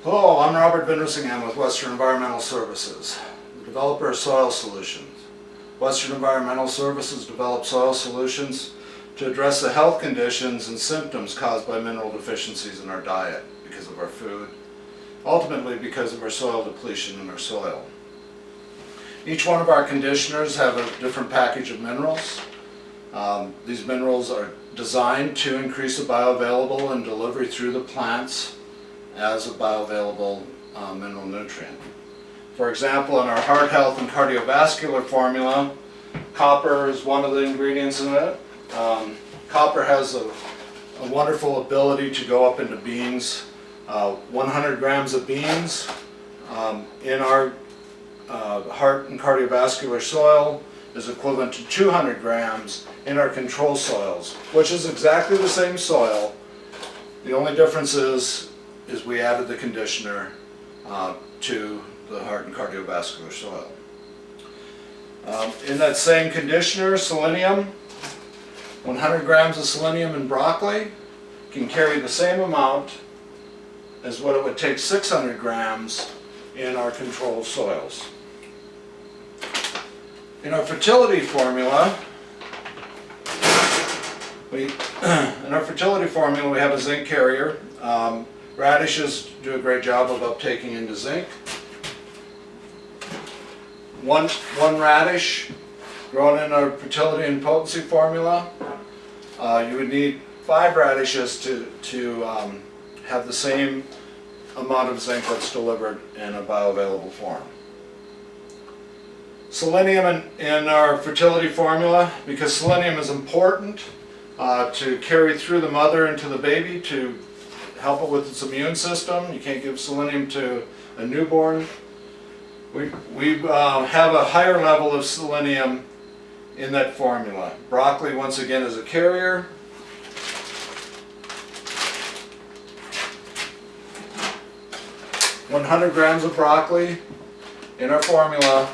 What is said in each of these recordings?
Hello, I'm Robert Vindersingham with Western Environmental Services, the developer of soil solutions. Western Environmental Services develops soil solutions to address the health conditions and symptoms caused by mineral deficiencies in our diet because of our food, ultimately because of our soil depletion in our soil. Each one of our conditioners have a different package of minerals. These minerals are designed to increase the bioavailable and delivery through the plants as a bioavailable mineral nutrient. For example, in our heart health and cardiovascular formula, copper is one of the ingredients in it. Copper has a wonderful ability to go up into beans. 100 grams of beans in our heart and cardiovascular soil is equivalent to 200 grams in our control soils, which is exactly the same soil. The only difference is we added the conditioner to the heart and cardiovascular soil. In that same conditioner, selenium, 100 grams of selenium in broccoli can carry the same amount as what it would take 600 grams in our control soils. In our fertility formula, we have a zinc carrier. Radishes do a great job of uptaking into zinc. One radish grown in our fertility and potency formula, you would need 5 radishes to have the same amount of zinc that's delivered in a bioavailable form. Selenium in our fertility formula, because selenium is important to carry through the mother into the baby to help it with its immune system. You can't give selenium to a newborn. We have a higher level of selenium in that formula. Broccoli, once again, is a carrier. 100 grams of broccoli in our formula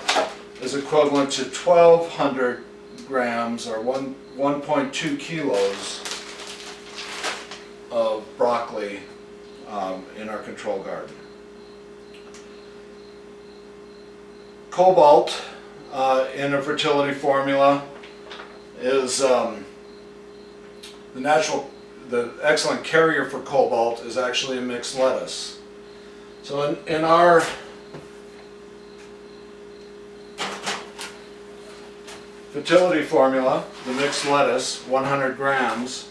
is equivalent to 1,200 grams or 1.2 kilos of broccoli in our control garden. Cobalt in a fertility formula is the excellent carrier for cobalt is actually a mixed lettuce. So in our fertility formula, the mixed lettuce, 100 grams,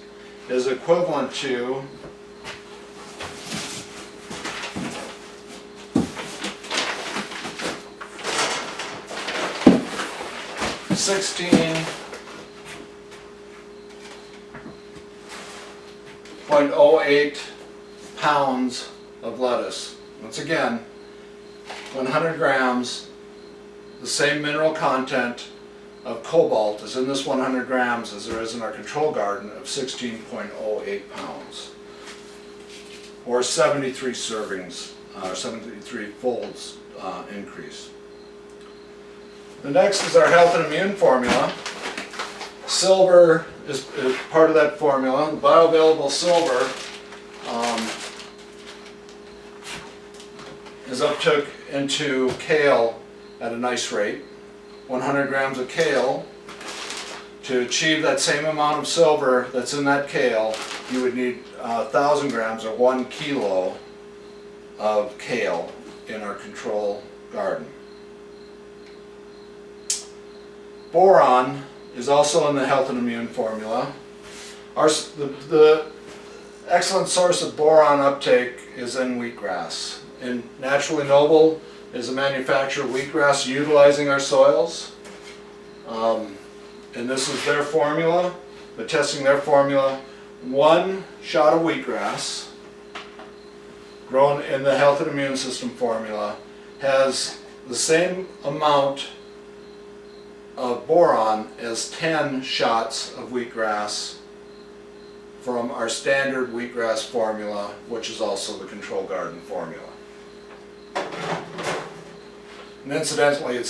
is equivalent to 16.08 pounds of lettuce. Once again, 100 grams, the same mineral content of cobalt is in this 100 grams as there is in our control garden of 16.08 pounds, or 73 servings, or 73 folds increase. The next is our health and immune formula. Silver is part of that formula. Bioavailable silver is uptook into kale at a nice rate. 100 grams of kale. To achieve that same amount of silver that's in that kale, you would need 1,000 grams or 1 kilo of kale in our control garden. Boron is also in the health and immune formula. The excellent source of boron uptake is in wheatgrass. And Naturally Noble is a manufacturer of wheatgrass utilizing our soils. And this is their formula. They're testing their formula. 1 shot of wheatgrass grown in the health and immune system formula has the same amount of boron as 10 shots of wheatgrass from our standard wheatgrass formula, which is also the control garden formula. And incidentally,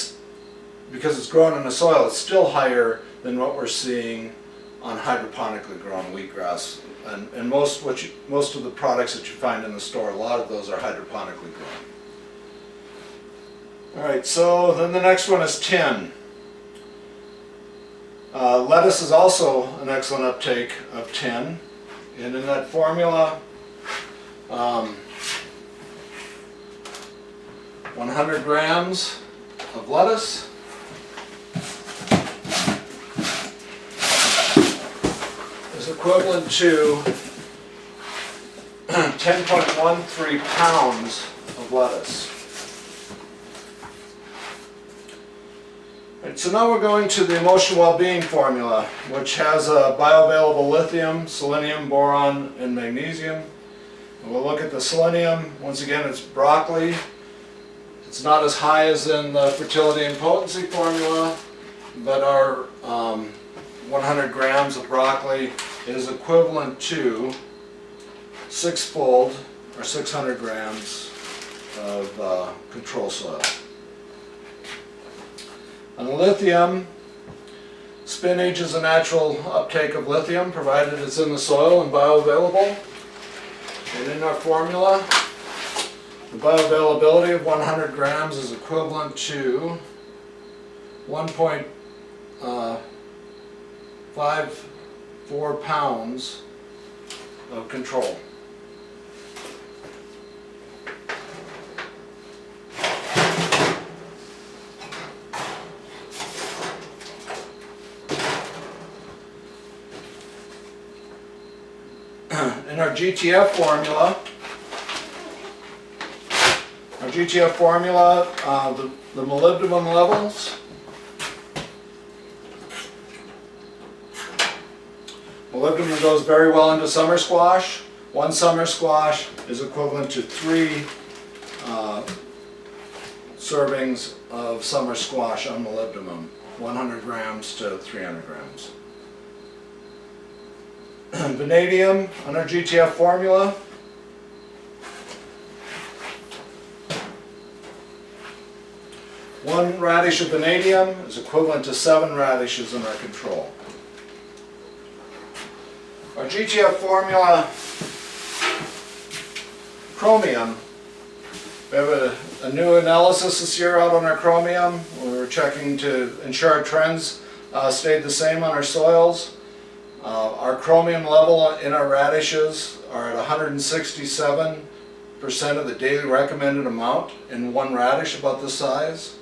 because it's grown in the soil, it's still higher than what we're seeing on hydroponically grown wheatgrass. And most of the products that you find in the store, a lot of those are hydroponically grown. All right, so then the next one is tin. Lettuce is also an excellent uptake of tin, and in that formula, 100 grams of lettuce is equivalent to 10.13 pounds of lettuce. Right, so now we're going to the emotional well-being formula, which has bioavailable lithium, selenium, boron, and magnesium. And we'll look at the selenium. Once again, it's broccoli. It's not as high as in the fertility and potency formula, but our 100 grams of broccoli is equivalent to 6-fold, or 600 grams of control soil. On lithium, spinach is a natural uptake of lithium, provided it's in the soil and bioavailable. And in our formula, the bioavailability of 100 grams is equivalent to 1.54 pounds of control. In our GTF formula, the molybdenum levels, molybdenum goes very well into summer squash. One summer squash is equivalent to 3 servings of summer squash on molybdenum, 100 grams to 300 grams. Vanadium on our GTF formula, one radish of vanadium is equivalent to 7 radishes in our control. Our GTF formula, chromium, we have a new analysis this year out on our chromium. We're checking to ensure our trends stayed the same on our soils. Our chromium level in our radishes are at 167% of the daily recommended amount in one radish about this size.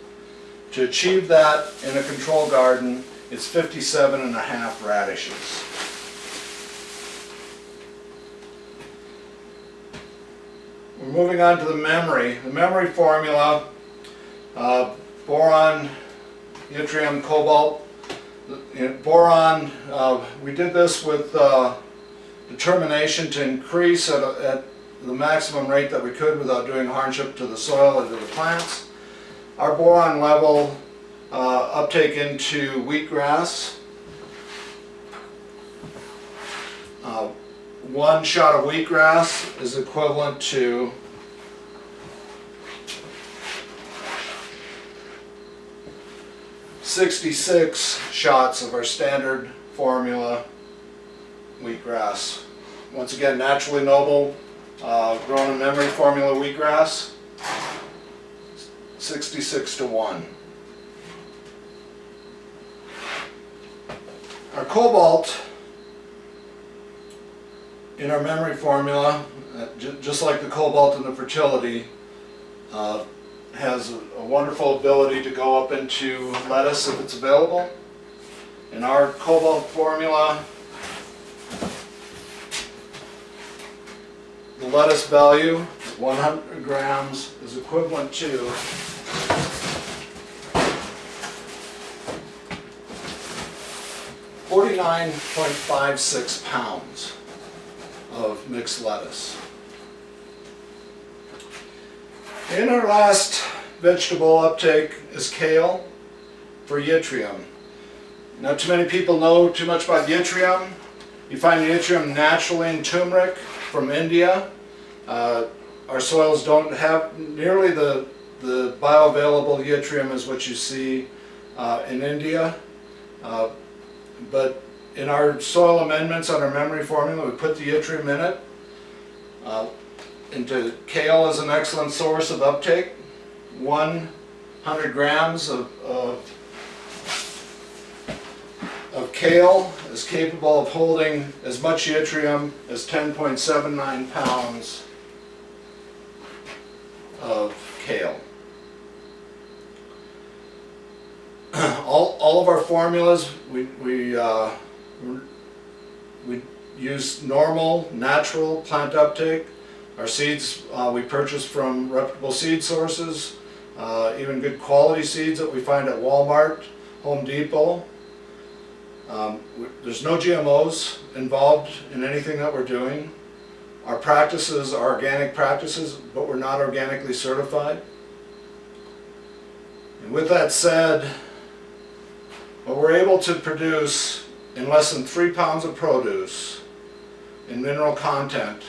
To achieve that in a control garden, it's 57.5 radishes. We're moving on to the memory. The memory formula, boron, yttrium, cobalt. Boron, we did this with determination to increase at the maximum rate that we could without doing hardship to the soil or to the plants. Our boron level uptake into wheatgrass, 1 shot of wheatgrass is equivalent to 66 shots of our standard formula wheatgrass. Once again, naturally noble, grown in memory formula wheatgrass, 66:1. Our cobalt in our memory formula, just like the cobalt in the fertility, has a wonderful ability to go up into lettuce if it's available. In our cobalt formula, the lettuce value, 100 grams, is equivalent to 49.56 pounds of mixed lettuce. In our last vegetable uptake is kale for yttrium. Not too many people know too much about yttrium. You find yttrium naturally in turmeric from India. Our soils don't have nearly the bioavailable yttrium as what you see in India, but In our soil amendments on our memory formula, we put the yttrium in it. Into kale is an excellent source of uptake. 100 grams of kale is capable of holding as much yttrium as 10.79 pounds of kale. All of our formulas, we use normal, natural plant uptake. Our seeds we purchase from reputable seed sources, even good quality seeds that we find at Walmart, Home Depot. There's no GMOs involved in anything that we're doing. Our practices are organic practices, but we're not organically certified. And with that said, what we're able to produce in less than 3 pounds of produce in mineral content,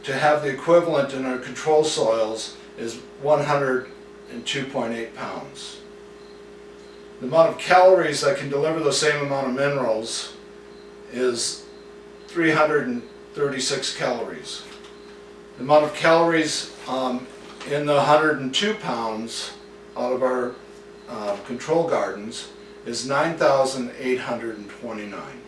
to have the equivalent in our control soils is 102.8 pounds. The amount of calories that can deliver the same amount of minerals is 336 calories. The amount of calories in the 102 pounds out of our control gardens is 9,829.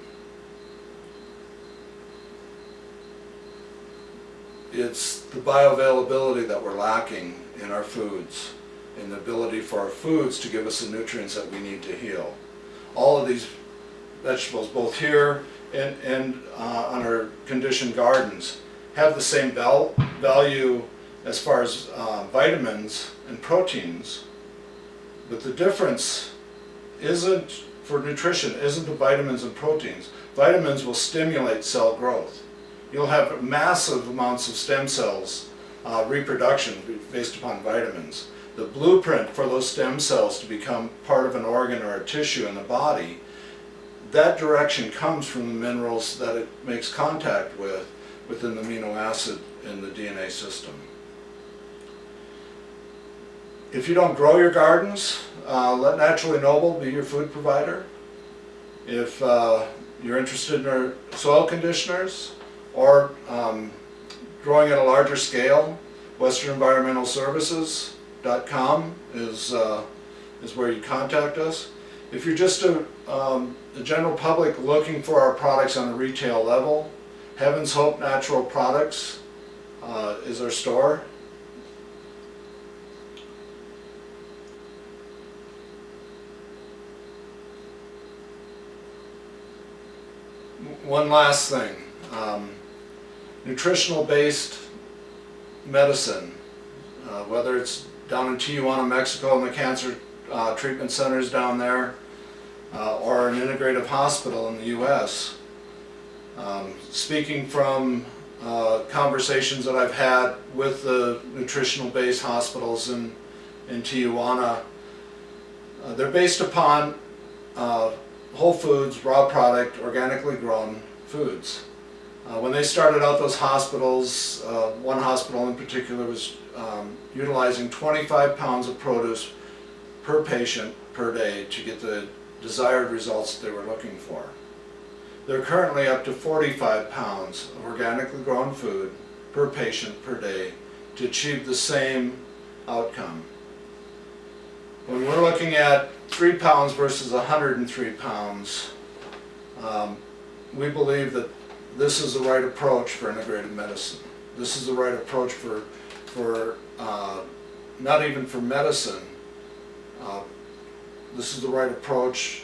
It's the bioavailability that we're lacking in our foods, and the ability for our foods to give us the nutrients that we need to heal. All of these vegetables, both here and on our conditioned gardens, have the same value as far as vitamins and proteins, but the difference isn't for nutrition, isn't the vitamins and proteins. Vitamins will stimulate cell growth. You'll have massive amounts of stem cells reproduction based upon vitamins. The blueprint for those stem cells to become part of an organ or a tissue in the body, that direction comes from the minerals that it makes contact with within the amino acid in the DNA system. If you don't grow your gardens, let Naturally Noble be your food provider. If you're interested in our soil conditioners or growing at a larger scale, WesternEnvironmentalServices.com is where you contact us. If you're just a general public looking for our products on a retail level, Heaven's Hope Natural Products is our store. One last thing, nutritional based medicine, whether it's down in Tijuana, Mexico, and the cancer treatment centers down there, or an integrative hospital in the U.S. Speaking from conversations that I've had with the nutritional based hospitals in Tijuana, they're based upon whole foods, raw product, organically grown foods. When they started out those hospitals, one hospital in particular was utilizing 25 pounds of produce per patient per day to get the desired results they were looking for. They're currently up to 45 pounds of organically grown food per patient per day to achieve the same outcome. When we're looking at 3 pounds versus 103 pounds, we believe that this is the right approach for integrative medicine. This is the right approach for not even for medicine. This is the right approach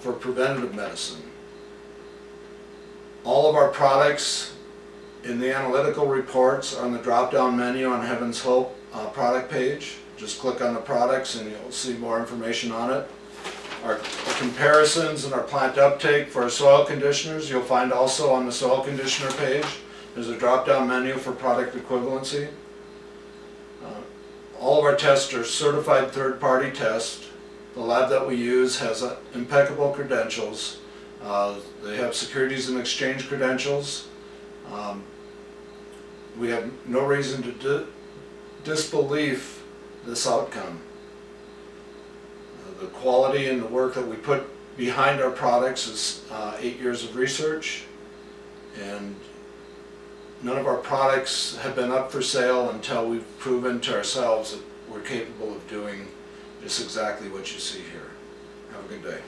for preventative medicine. All of our products in the analytical reports are on the drop-down menu on Heaven's Hope product page. Just click on the products and you'll see more information on it. Our comparisons and our plant uptake for our soil conditioners, you'll find also on the soil conditioner page. There's a drop-down menu for product equivalency. All of our tests are certified third-party tests. The lab that we use has impeccable credentials. They have Securities and Exchange credentials. We have no reason to disbelieve this outcome. The quality and the work that we put behind our products is 8 years of research, and none of our products have been up for sale until we've proven to ourselves that we're capable of doing just exactly what you see here. Have a good day.